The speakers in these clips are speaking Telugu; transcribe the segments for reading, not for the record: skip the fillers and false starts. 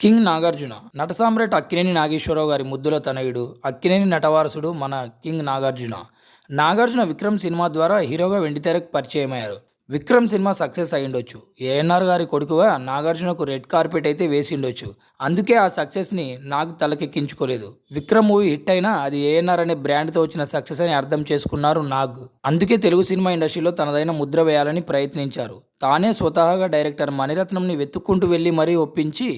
కింగ్ నాగార్జున నట సామ్రాట్ అక్కినేని నాగేశ్వరరావు గారి ముద్దుల తనయుడు, అక్కినేని నటవారసుడు మన కింగ్ నాగార్జున. నాగార్జున విక్రమ్ సినిమా ద్వారా హీరోగా వెండితెరకు పరిచయమయ్యారు. విక్రమ్ సినిమా సక్సెస్ అయ్యుండొచ్చు. ఏఎన్ఆర్ గారి కొడుకుగా నాగార్జునకు రెడ్ కార్పెట్ అయితే వేసిండొచ్చు. అందుకే ఆ సక్సెస్ని నాగ్ తలకెక్కించుకోలేదు. విక్రమ్ మూవీ హిట్ అయినా అది ఏఎన్ఆర్ అనే బ్రాండ్తో వచ్చిన సక్సెస్ అని అర్థం చేసుకున్నారు నాగ్. అందుకే తెలుగు సినిమా ఇండస్ట్రీలో తనదైన ముద్ర వేయాలని ప్రయత్నించారు. తానే స్వతహాగా డైరెక్టర్ మణిరత్నంని వెతుక్కుంటూ వెళ్ళి మరీ ఒప్పించి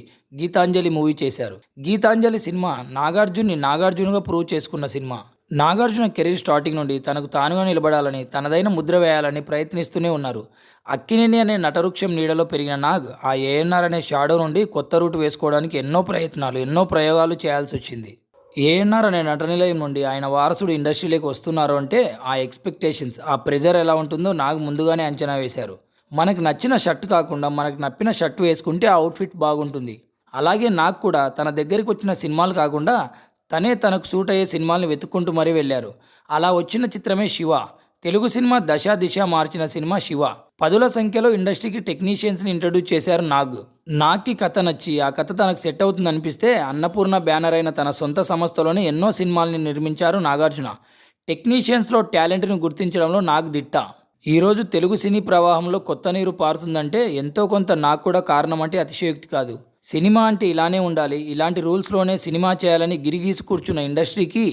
గీతాంజలి మూవీ చేశారు. గీతాంజలి సినిమా నాగార్జున్ని నాగార్జునగా ప్రూవ్ చేసుకున్న సినిమా. నాగార్జున కెరీర్ స్టార్టింగ్ నుండి తనకు తానుగా నిలబడాలని, తనదైన ముద్ర వేయాలని ప్రయత్నిస్తూనే ఉన్నారు. అక్కినేని అనే నటవృక్షం నీడలో పెరిగిన నాగ్ ఆ ఏఎన్ఆర్ అనే షాడో నుండి కొత్త రూట్ వేసుకోవడానికి ఎన్నో ప్రయత్నాలు, ఎన్నో ప్రయోగాలు చేయాల్సి వచ్చింది. ఏఎన్ఆర్ అనే నటనిలయం నుండి ఆయన వారసుడు ఇండస్ట్రీలోకి వస్తున్నారు అంటే ఆ ఎక్స్పెక్టేషన్స్, ఆ ప్రెజర్ ఎలా ఉంటుందో నాగ్ ముందుగానే అంచనా వేశారు. మనకు నచ్చిన షర్ట్ కాకుండా మనకు నప్పిన షర్ట్ వేసుకుంటే ఆ అవుట్ఫిట్ బాగుంటుంది. అలాగే నాగ్ కూడా తన దగ్గరికి వచ్చిన సినిమాలు కాకుండా తనే తనకు సూట్ అయ్యే సినిమాల్ని వెతుక్కుంటూ మరీ వెళ్ళారు. అలా వచ్చిన చిత్రమే శివ. తెలుగు సినిమా దశ దిశ మార్చిన సినిమా శివ. పదుల సంఖ్యలో ఇండస్ట్రీకి టెక్నీషియన్స్ని ఇంట్రడ్యూస్ చేశారు నాగ్. నాగ్కి కథ నచ్చి ఆ కథ తనకు సెట్ అవుతుంది అనిపిస్తే అన్నపూర్ణ బ్యానర్ అయిన తన సొంత సంస్థలోనే ఎన్నో సినిమాల్ని నిర్మించారు నాగార్జున. టెక్నీషియన్స్లో టాలెంట్ని గుర్తించడంలో నాగ్ దిట్ట. ఈరోజు తెలుగు సినీ ప్రవాహంలో కొత్త నీరు పారుతుందంటే ఎంతో కొంత నాకు కూడా కారణం అంటే అతిశయోక్తి కాదు. సినిమా అంటే ఇలానే ఉండాలి, ఇలాంటి రూల్స్లోనే సినిమా చేయాలని గిరిగీసి కూర్చున్న ఇండస్ట్రీకి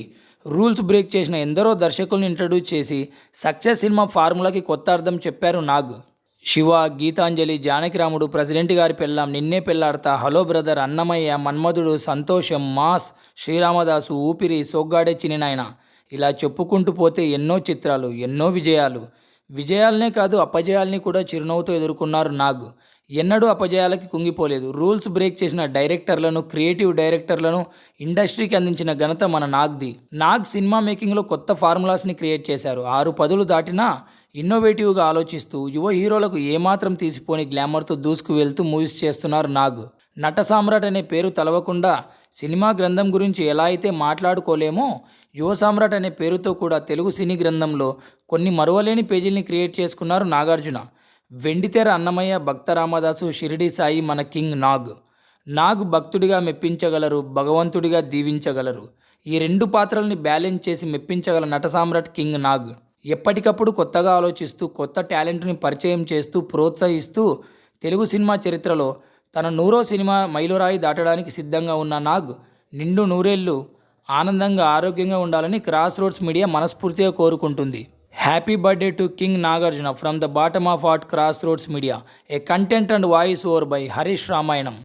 రూల్స్ బ్రేక్ చేసిన ఎందరో దర్శకులను ఇంట్రడ్యూస్ చేసి సక్సెస్ సినిమా ఫార్ములాకి కొత్త అర్థం చెప్పారు నాగ్. శివ, గీతాంజలి, జానకిరాముడు, ప్రెసిడెంట్ గారి పెళ్ళాం, నిన్నే పెళ్ళాడతా, హలో బ్రదర్, అన్నమయ్య, మన్మధుడు, సంతోషం, మాస్, శ్రీరామదాసు, ఊపిరి, సోగ్గాడే చినినాయన, ఇలా చెప్పుకుంటూ పోతే ఎన్నో చిత్రాలు, ఎన్నో విజయాలు. విజయాలనే కాదు అపజయాల్ని కూడా చిరునవ్వుతో ఎదుర్కొన్నారు నాగ్. ఎన్నడూ అపజయాలకి కుంగిపోలేదు. రూల్స్ బ్రేక్ చేసిన డైరెక్టర్లను, క్రియేటివ్ డైరెక్టర్లను ఇండస్ట్రీకి అందించిన ఘనత మన నాగ్ది. నాగ్ సినిమా మేకింగ్లో కొత్త ఫార్ములాస్ని క్రియేట్ చేశారు. 6 పదులు దాటినా ఇన్నోవేటివ్గా ఆలోచిస్తూ యువ హీరోలకు ఏమాత్రం తీసిపోని గ్లామర్తో దూసుకు వెళ్తూ మూవీస్ చేస్తున్నారు నాగ్. నట సామ్రాట్ అనే పేరు తలవకుండా సినిమా గ్రంథం గురించి ఎలా అయితే మాట్లాడుకోలేమో, యువ సామ్రాట్ అనే పేరుతో కూడా తెలుగు సినీ గ్రంథంలో కొన్ని మరువలేని పేజీల్ని క్రియేట్ చేసుకున్నారు నాగార్జున. వెండితెర అన్నమయ్య, భక్త రామదాసు, షిరిడి సాయి మన కింగ్ నాగ్. నాగ్ భక్తుడిగా మెప్పించగలరు, భగవంతుడిగా దీవించగలరు. ఈ 2 పాత్రల్ని బ్యాలెన్స్ చేసి మెప్పించగల నట సామ్రాట్ కింగ్ నాగ్. ఎప్పటికప్పుడు కొత్తగా ఆలోచిస్తూ కొత్త టాలెంట్ని పరిచయం చేస్తూ ప్రోత్సహిస్తూ తెలుగు సినిమా చరిత్రలో తన 100వ సినిమా మైలురాయి దాటడానికి సిద్ధంగా ఉన్న నాగ్ నిండు నూరేళ్లు ఆనందంగా, ఆరోగ్యంగా ఉండాలని క్రాస్ రోడ్స్ మీడియా మనస్ఫూర్తిగా కోరుకుంటుంది. Happy birthday to king Nagarjuna from the bottom of heart, cross roads media. A content and voice over by Harish Ramayanam.